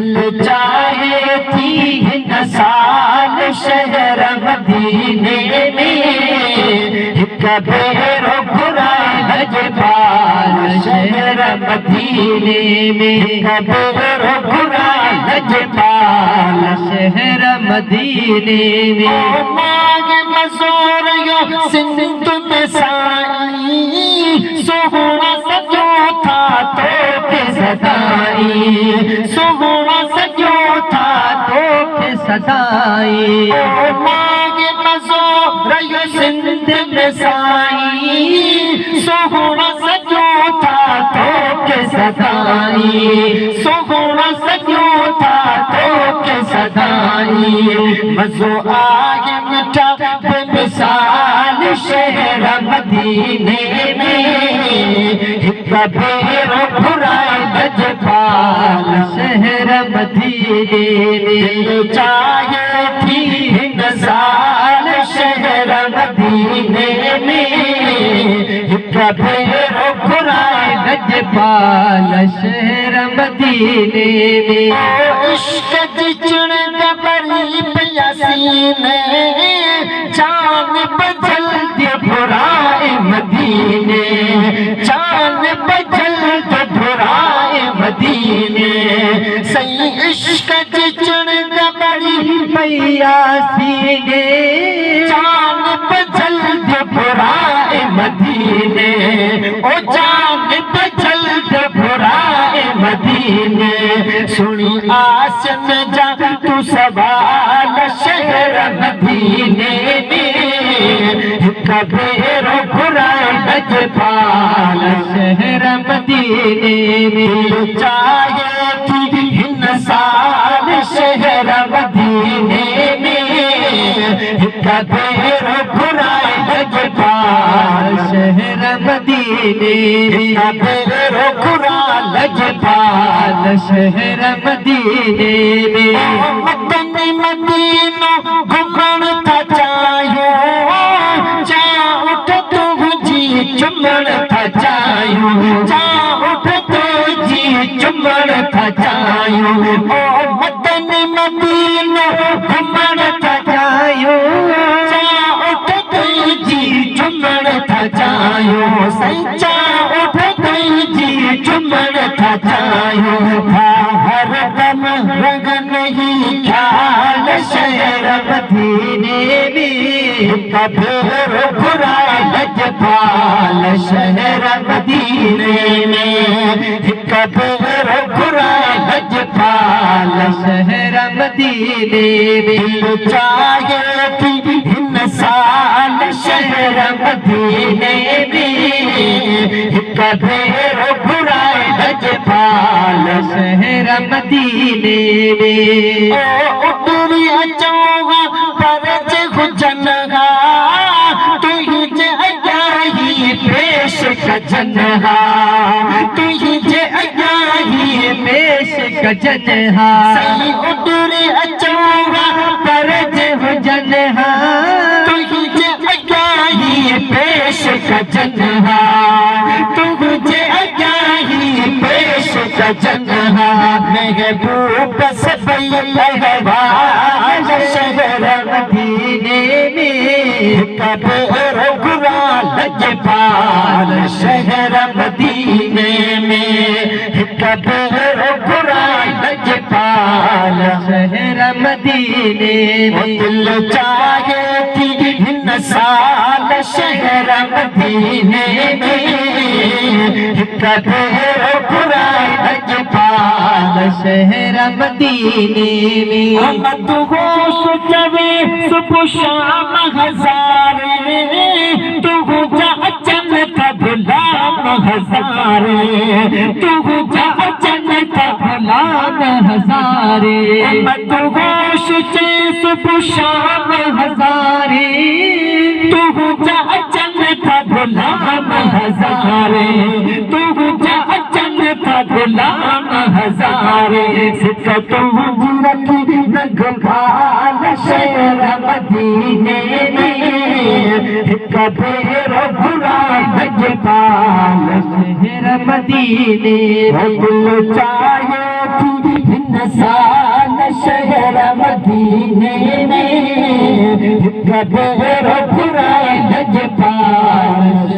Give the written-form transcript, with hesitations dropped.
दिल चाहे थी हिन साल शहर मदीने में, हिक भेरो घुराए लजपाल शहर मदीने में, हिक भेरो घुराए लजपाल शहर मदीने में। मांग मज़ूर यो सिंध में साई, सोहना सजो था तो के सदाई, सोहना सजो था तो के सदाई। मांग मज़ूर यो सिंध में साई, सोहना सजो था तो के सदाई, सोहना सजो था तो के सदाई। मज़ो आए मिठा बेमिसाल शहर मदीने में, हिक भेरो घुराए लजपाल शहर मदीने में। चाहे थी हिन साल शहर मदीने में, हिक भेरो घुराए लजपाल शहर मदीने में। इश्क जी चुन बरी प्यासी में, जान बदल दे बुराए मदीने, जान बदल दे बुराए मदीने। सही इश्क जी चुन बरी प्यासी ने, जान बदल दे बुराए मदीने, ओ जान बदल दे बुराए मदीने। सुनी आस में जा तू सवाल शहर मदीने में, हिक भेरो घुराए लजपाल शहर मदीने में। चाहे थी हिन साल शहर मदीने में, हिक भेरो घुराए लजपाल शहर मदीने, हिक भेरो घुराए लजपाल शहर मदीने में। मदनी मदीनो घुमण था चायो, जा उठ तुझी चुमण था चायो, जा उठ तुझी चुमण था चायो। ओ मदनी मदीनो घुमण था चायो, जा उठ तुझी चुमण था चायो। सच्चा उठ तुझी चुमण था चायो। हर दम रंग नहीं ख्याल शहर मदीने में, हिक भेरो घुराए लजपाल शहर मदीने में, हिक भेरो घुराए लजपाल शहर मदीने में। चाहे थी हिन साल शहर मदीने में, हिक भेरो घुराए लजपाल शहर मदीने में। ओ उतरी अचोगा परज हुजनगा, तुही जे अयाही पेश कजनहा, तुही जे अयाही पेश कजनहा। सही उतरी अचोगा परज हुजनहा, तुही जे अयाही पेश कजनहा, तुही जे अयाही पेश कजनहा। महबूब से पहलवान शहर मदीने में, हिक भेरो घुराए लजपाल शहर मदीने में, हिक भेरो घुराए लजपाल शहर मदीने में। दिल चाहे थी हिन साल शहर मदीने में, हिक भेरो घुराए लजपाल शहर मदीने में। मत होश जवे सुबह शाम हज़ारे, तू जा अचन था गुलाम हज़ारे, तू जा अचन था गुलाम हज़ारे। मत होश चे सुबह शाम हज़ारे, तू जा अचन था गुलाम हज़ारे, तू जा अचन था गुलाम हज़ारे। सिकतों रखी नगभाल शहर मदीने में, हिक भेरो घुराए लजपाल शहर मदीने में। दिल चाहे थी हिन इंसान शहर मदीने में कबूर खुदा लजपाल